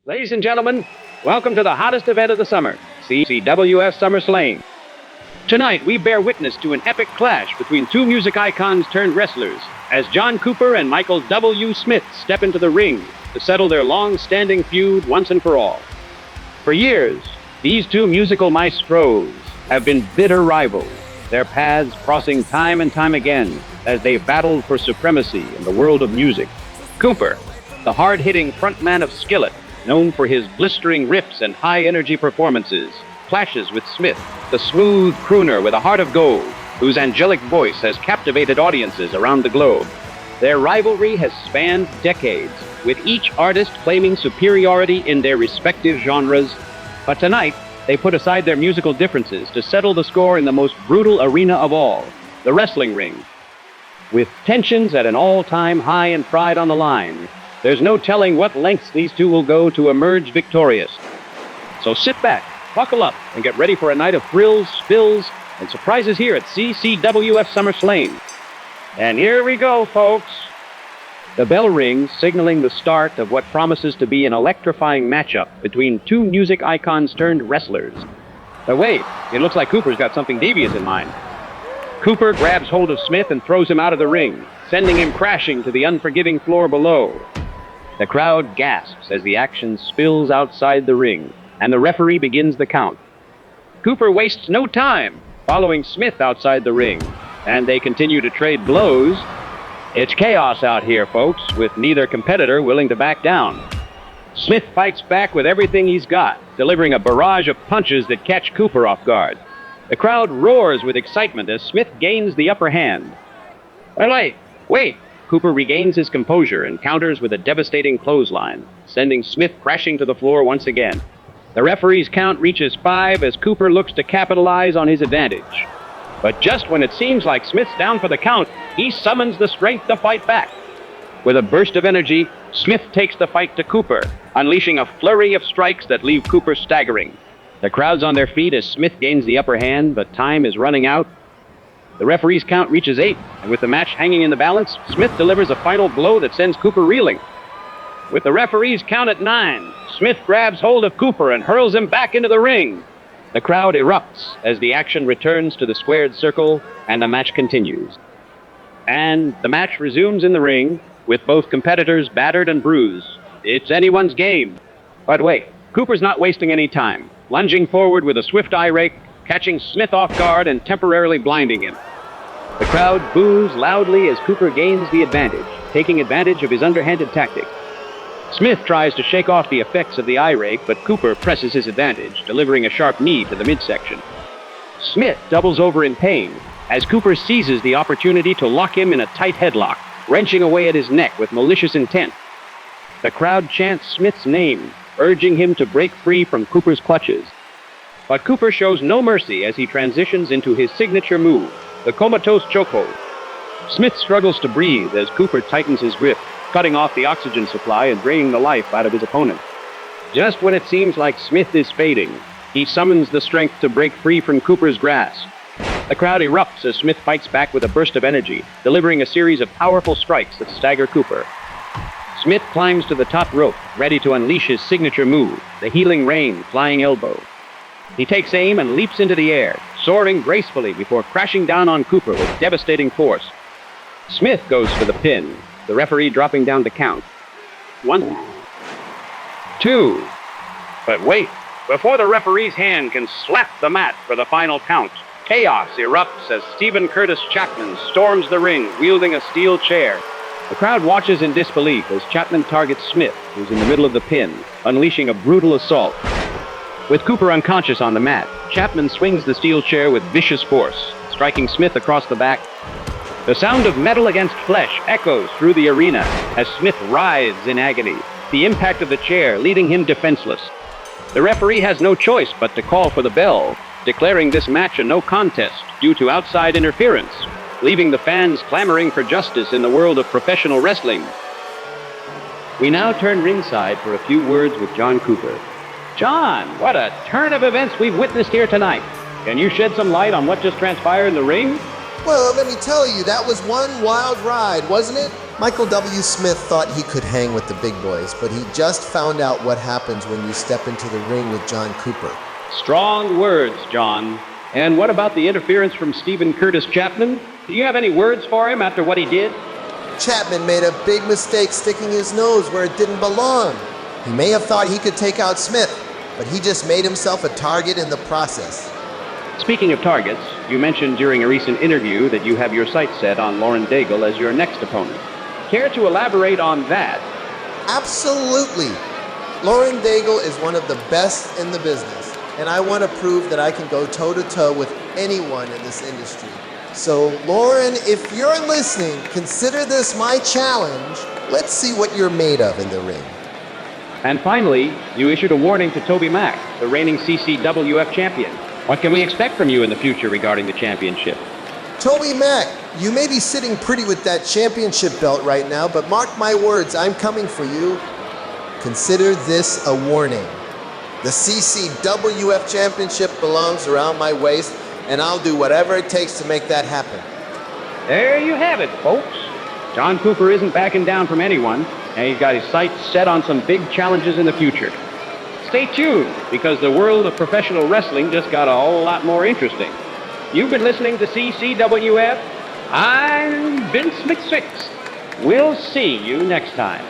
Ladies and gentlemen, welcome to the hottest event of the summer, CWF Summer Slaying. Tonight, we bear witness to an epic clash between two music icons turned wrestlers, as John Cooper and Michael W. Smith step into the ring to settle their long-standing feud once and for all. For years, these two musical maestros have been bitter rivals, their paths crossing time and time again as they battled for supremacy in the world of music. Cooper, the hard-hitting frontman of Skillet, known for his blistering riffs and high-energy performances, clashes with Smith, the smooth crooner with a heart of gold, whose angelic voice has captivated audiences around the globe. Their rivalry has spanned decades, with each artist claiming superiority in their respective genres. But tonight, they put aside their musical differences to settle the score in the most brutal arena of all, the wrestling ring. With tensions at an all-time high and pride on the line, there's no telling what lengths these two will go to emerge victorious. So sit back, buckle up, and get ready for a night of thrills, spills, and surprises here at CWF Summer Slaying. And here we go, folks. The bell rings, signaling the start of what promises to be an electrifying matchup between two music icons turned wrestlers. But wait, it looks like Cooper's got something devious in mind. Cooper grabs hold of Smith and throws him out of the ring, sending him crashing to the unforgiving floor below. The crowd gasps as the action spills outside the ring, and the referee begins the count. Cooper wastes no time following Smith outside the ring, and they continue to trade blows. It's chaos out here, folks, with neither competitor willing to back down. Smith fights back with everything he's got, delivering a barrage of punches that catch Cooper off guard. The crowd roars with excitement as Smith gains the upper hand. Wait! Cooper regains his composure and counters with a devastating clothesline, sending Smith crashing to the floor once again. The referee's count reaches 5 as Cooper looks to capitalize on his advantage. But just when it seems like Smith's down for the count, he summons the strength to fight back. With a burst of energy, Smith takes the fight to Cooper, unleashing a flurry of strikes that leave Cooper staggering. The crowd's on their feet as Smith gains the upper hand, but time is running out. The referee's count reaches 8, and with the match hanging in the balance, Smith delivers a final blow that sends Cooper reeling. With the referee's count at 9, Smith grabs hold of Cooper and hurls him back into the ring. The crowd erupts as the action returns to the squared circle, and the match continues. And the match resumes in the ring, with both competitors battered and bruised. It's anyone's game. But wait, Cooper's not wasting any time, lunging forward with a swift eye rake, catching Smith off guard and temporarily blinding him. The crowd boos loudly as Cooper gains the advantage, taking advantage of his underhanded tactic. Smith tries to shake off the effects of the eye rake, but Cooper presses his advantage, delivering a sharp knee to the midsection. Smith doubles over in pain as Cooper seizes the opportunity to lock him in a tight headlock, wrenching away at his neck with malicious intent. The crowd chants Smith's name, urging him to break free from Cooper's clutches. But Cooper shows no mercy as he transitions into his signature move, the comatose chokehold. Smith struggles to breathe as Cooper tightens his grip, cutting off the oxygen supply and draining the life out of his opponent. Just when it seems like Smith is fading, he summons the strength to break free from Cooper's grasp. The crowd erupts as Smith fights back with a burst of energy, delivering a series of powerful strikes that stagger Cooper. Smith climbs to the top rope, ready to unleash his signature move, the healing rain flying elbow. He takes aim and leaps into the air, soaring gracefully before crashing down on Cooper with devastating force. Smith goes for the pin, the referee dropping down to count. 1, 2. But wait, before the referee's hand can slap the mat for the final count, chaos erupts as Stephen Curtis Chapman storms the ring, wielding a steel chair. The crowd watches in disbelief as Chapman targets Smith, who's in the middle of the pin, unleashing a brutal assault. With Cooper unconscious on the mat, Chapman swings the steel chair with vicious force, striking Smith across the back. The sound of metal against flesh echoes through the arena as Smith writhes in agony, the impact of the chair leaving him defenseless. The referee has no choice but to call for the bell, declaring this match a no contest due to outside interference, leaving the fans clamoring for justice in the world of professional wrestling. We now turn ringside for a few words with John Cooper. John, what a turn of events we've witnessed here tonight. Can you shed some light on what just transpired in the ring? Well, let me tell you, that was one wild ride, wasn't it? Michael W. Smith thought he could hang with the big boys, but he just found out what happens when you step into the ring with John Cooper. Strong words, John. And what about the interference from Stephen Curtis Chapman? Do you have any words for him after what he did? Chapman made a big mistake sticking his nose where it didn't belong. He may have thought he could take out Smith, but he just made himself a target in the process. Speaking of targets, you mentioned during a recent interview that you have your sights set on Lauren Daigle as your next opponent. Care to elaborate on that? Absolutely. Lauren Daigle is one of the best in the business, and I want to prove that I can go toe-to-toe with anyone in this industry. So, Lauren, if you're listening, consider this my challenge. Let's see what you're made of in the ring. And finally, you issued a warning to Toby Mack, the reigning CCWF champion. What can we expect from you in the future regarding the championship? Toby Mack, you may be sitting pretty with that championship belt right now, but mark my words, I'm coming for you. Consider this a warning. The CCWF championship belongs around my waist, and I'll do whatever it takes to make that happen. There you have it, folks. John Cooper isn't backing down from anyone, and he's got his sights set on some big challenges in the future. Stay tuned, because the world of professional wrestling just got a whole lot more interesting. You've been listening to CCWF. I'm Vince McSix. We'll see you next time.